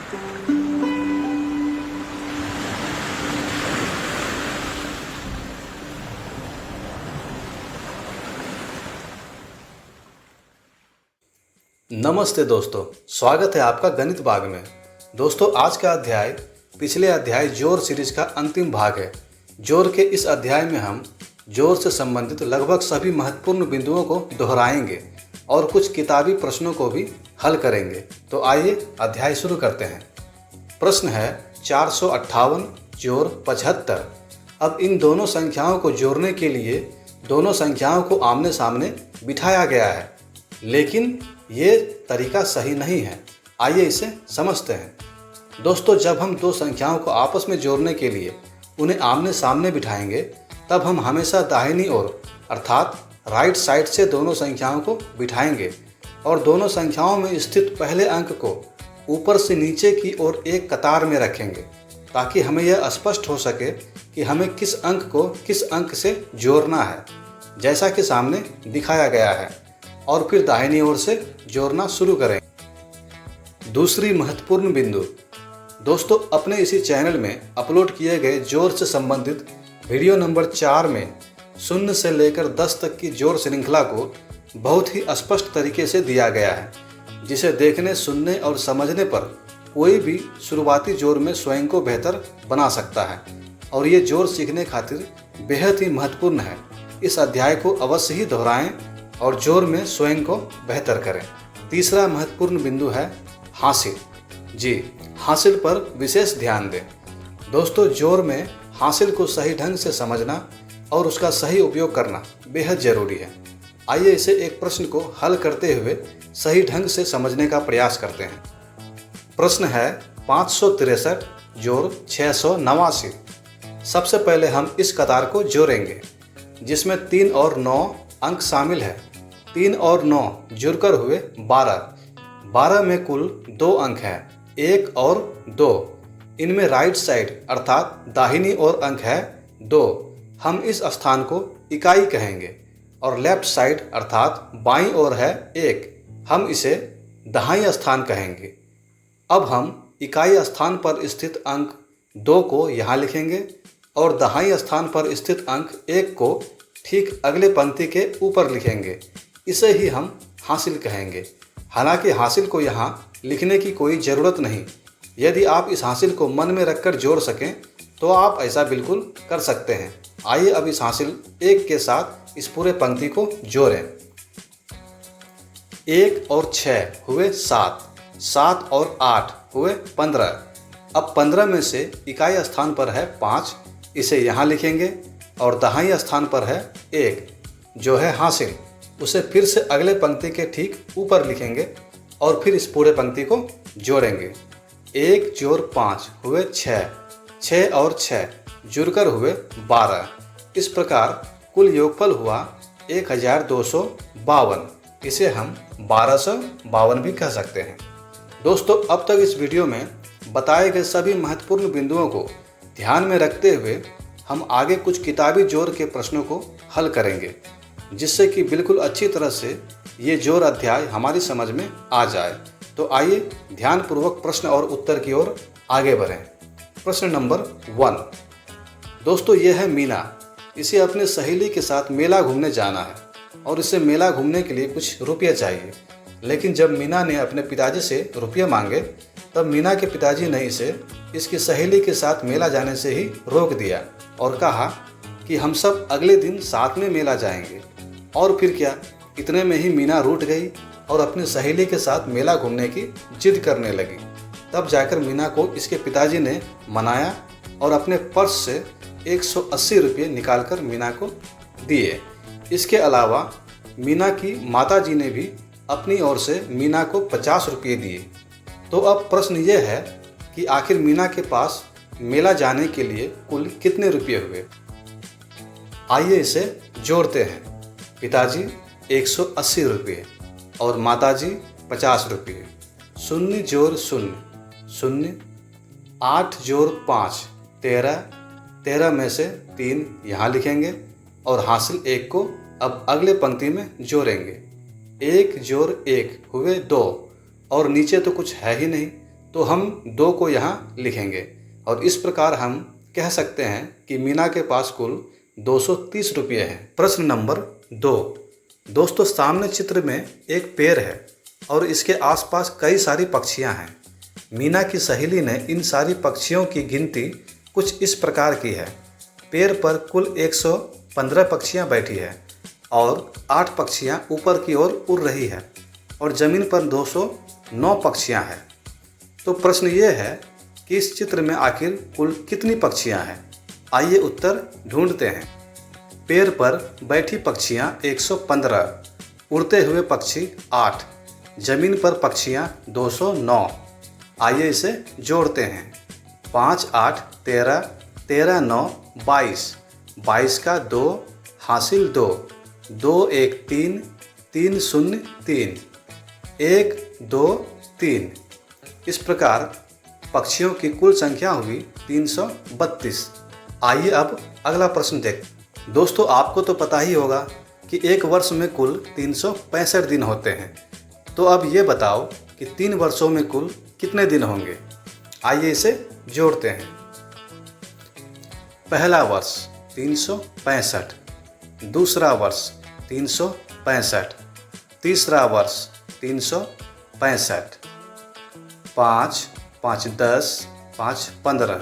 नमस्ते दोस्तों, स्वागत है आपका गणित भाग में। दोस्तों, आज का अध्याय पिछले अध्याय जोड़ सीरीज का अंतिम भाग है। जोड़ के इस अध्याय में हम जोड़ से संबंधित लगभग सभी महत्वपूर्ण बिंदुओं को दोहराएंगे और कुछ किताबी प्रश्नों को भी हल करेंगे। तो आइए अध्याय शुरू करते हैं। प्रश्न है 458 जोड़ 75। अब इन दोनों संख्याओं को जोड़ने के लिए दोनों संख्याओं को आमने सामने बिठाया गया है, लेकिन ये तरीका सही नहीं है। आइए इसे समझते हैं। दोस्तों, जब हम दो संख्याओं को आपस में जोड़ने के लिए उन्हें आमने सामने बिठाएंगे, तब हम हमेशा दाहिनी ओर अर्थात राइट साइड से दोनों संख्याओं को बिठाएंगे और दोनों संख्याओं में स्थित पहले अंक को ऊपर से नीचे की ओर एक कतार में रखेंगे, ताकि हमें यह स्पष्ट हो सके कि हमें किस अंक को किस अंक से जोड़ना है, जैसा कि सामने दिखाया गया है। और फिर दाहिनी ओर से जोड़ना शुरू करें। दूसरी महत्वपूर्ण बिंदु, दोस्तों, अपने इसी चैनल में अपलोड किए गए जोड़ से संबंधित वीडियो नंबर 4 में 0 से लेकर 10 तक की जोड़ श्रृंखला को बहुत ही स्पष्ट तरीके से दिया गया है, जिसे देखने, सुनने और समझने पर कोई भी शुरुआती जोड़ में स्वयं को बेहतर बना सकता है और ये जोड़ सीखने खातिर बेहद ही महत्वपूर्ण है। इस अध्याय को अवश्य ही दोहराएं और जोड़ में स्वयं को बेहतर करें। तीसरा महत्वपूर्ण बिंदु है हासिल। जी, हासिल पर विशेष ध्यान दें। दोस्तों, जोड़ में हासिल को सही ढंग से समझना और उसका सही उपयोग करना बेहद जरूरी है। आइए इसे एक प्रश्न को हल करते हुए सही ढंग से समझने का प्रयास करते हैं। प्रश्न है 563 जोड़ 689। सबसे पहले हम इस कतार को जोड़ेंगे, जिसमें 3 और 9 अंक शामिल है। 3 और 9 जुड़कर हुए 12। 12 में कुल 2 अंक हैं, 1 और 2। इनमें राइट साइड अर्थात दाहिनी ओर अंक है 2। हम इस स्थान को इकाई कहेंगे और लेफ्ट साइड अर्थात बाईं ओर है 1। हम इसे दहाई स्थान कहेंगे। अब हम इकाई स्थान पर स्थित अंक 2 को यहाँ लिखेंगे और दहाई स्थान पर स्थित अंक 1 को ठीक अगले पंक्ति के ऊपर लिखेंगे। इसे ही हम हासिल कहेंगे। हालांकि हासिल को यहाँ लिखने की कोई ज़रूरत नहीं। यदि आप इस हासिल को मन में रखकर जोड़ सकें तो आप ऐसा बिल्कुल कर सकते हैं। आइए अब इस हासिल 1 के साथ इस पूरे पंक्ति को जोड़ें। 1 और 6 हुए 7, 7 और 8 हुए 15। अब 15 में से इकाई स्थान पर है 5, इसे यहाँ लिखेंगे और दहाई स्थान पर है 1 जो है हासिल। उसे फिर से अगले पंक्ति के ठीक ऊपर लिखेंगे और फिर इस पूरे पंक्ति को जोड़ेंगे। 1 जोड़ 5 हुए 6, 6 और 6 जुड़कर हुए 12। इस प्रकार कुल योगफल हुआ 1252। इसे हम 1252 भी कह सकते हैं। दोस्तों, अब तक इस वीडियो में बताए गए सभी महत्वपूर्ण बिंदुओं को ध्यान में रखते हुए हम आगे कुछ किताबी जोड़ के प्रश्नों को हल करेंगे, जिससे कि बिल्कुल अच्छी तरह से ये जोड़ अध्याय हमारी समझ में आ जाए। तो आइए ध्यानपूर्वक प्रश्न और उत्तर की ओर आगे बढ़ें। प्रश्न नंबर 1। दोस्तों, ये है मीना। इसे अपने सहेली के साथ मेला घूमने जाना है और इसे मेला घूमने के लिए कुछ रुपये चाहिए। लेकिन जब मीना ने अपने पिताजी से रुपये मांगे, तब मीना के पिताजी ने इसे इसकी सहेली के साथ मेला जाने से ही रोक दिया और कहा कि हम सब अगले दिन साथ में मेला जाएंगे। और फिर क्या, इतने में ही मीना रूठ गई और अपनी सहेली के साथ मेला घूमने की जिद करने लगी। तब जाकर मीना को इसके पिताजी ने मनाया और अपने पर्स से 180 रुपये निकालकर मीना को दिए। इसके अलावा मीना की माताजी ने भी अपनी ओर से मीना को 50 रुपये दिए। तो अब प्रश्न ये है कि आखिर मीना के पास मेला जाने के लिए कुल कितने रुपये हुए। आइए इसे जोड़ते हैं। पिताजी 180 रुपये और माताजी 50 रुपये। 0 जोड़ 0 0। 8 जोड़ 5 13। 13 में से 3 यहाँ लिखेंगे और हासिल 1 को अब अगले पंक्ति में जोड़ेंगे। 1 जोड़ 1 हुए 2 और नीचे तो कुछ है ही नहीं, तो हम 2 को यहाँ लिखेंगे और इस प्रकार हम कह सकते हैं कि मीना के पास कुल 230 रुपये हैं। प्रश्न नंबर 2। दोस्तों, सामने चित्र में एक पेड़ है और इसके आसपास कई सारी पक्षियां हैं। मीना की सहेली ने इन सारी पक्षियों की गिनती कुछ इस प्रकार की है। पेड़ पर कुल 115 पक्षियां बैठी है और 8 पक्षियां ऊपर की ओर उड़ रही है और ज़मीन पर 209 पक्षियां हैं। तो प्रश्न ये है कि इस चित्र में आखिर कुल कितनी पक्षियां हैं? आइए उत्तर ढूंढते हैं। पेड़ पर बैठी पक्षियां 115, उड़ते हुए पक्षी 8, जमीन पर पक्षियां 209। आइए इसे जोड़ते हैं। 5 8 13, 13 9 22, 22 का 2 हासिल 2, 2 1 3, 3 0 3, 1 2 3। इस प्रकार पक्षियों की कुल संख्या हुई 332। आइए अब अगला प्रश्न देखते हैं। दोस्तों, आपको तो पता ही होगा कि एक वर्ष में कुल 365 दिन होते हैं। तो अब ये बताओ कि 3 वर्षों में कुल कितने दिन होंगे? आइए इसे जोड़ते हैं। पहला वर्ष 365, दूसरा वर्ष 365, तीसरा वर्ष 365, 5 5 10, 5 15,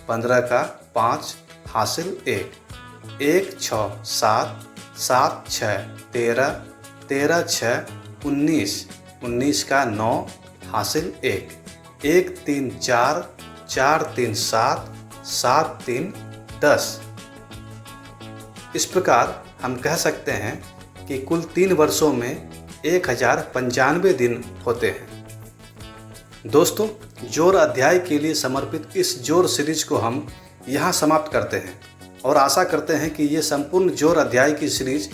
15 का 5 हासिल 1, 1 6 7, 7 6 13, 13 6 19, 19 का 9 हासिल 1, 1 3 4, 4 3 7, 7 3 10। इस प्रकार हम कह सकते हैं कि कुल 3 वर्षों में 1095 दिन होते हैं। दोस्तों, जोड़ अध्याय के लिए समर्पित इस जोड़ सीरीज को हम यहाँ समाप्त करते हैं और आशा करते हैं कि ये संपूर्ण जोड़ अध्याय की सीरीज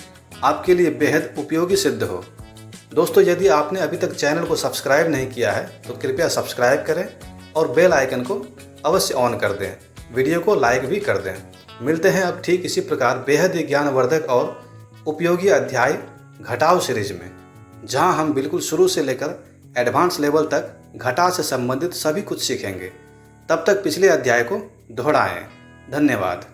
आपके लिए बेहद उपयोगी सिद्ध हो। दोस्तों, यदि आपने अभी तक चैनल को सब्सक्राइब नहीं किया है तो कृपया सब्सक्राइब करें और बेल आइकन को अवश्य ऑन कर दें। वीडियो को लाइक भी कर दें। मिलते हैं अब ठीक इसी प्रकार बेहद ही ज्ञानवर्धक और उपयोगी अध्याय घटाव सीरीज में, जहां हम बिल्कुल शुरू से लेकर एडवांस लेवल तक घटाव से संबंधित सभी कुछ सीखेंगे। तब तक पिछले अध्याय को दोहराएं। धन्यवाद।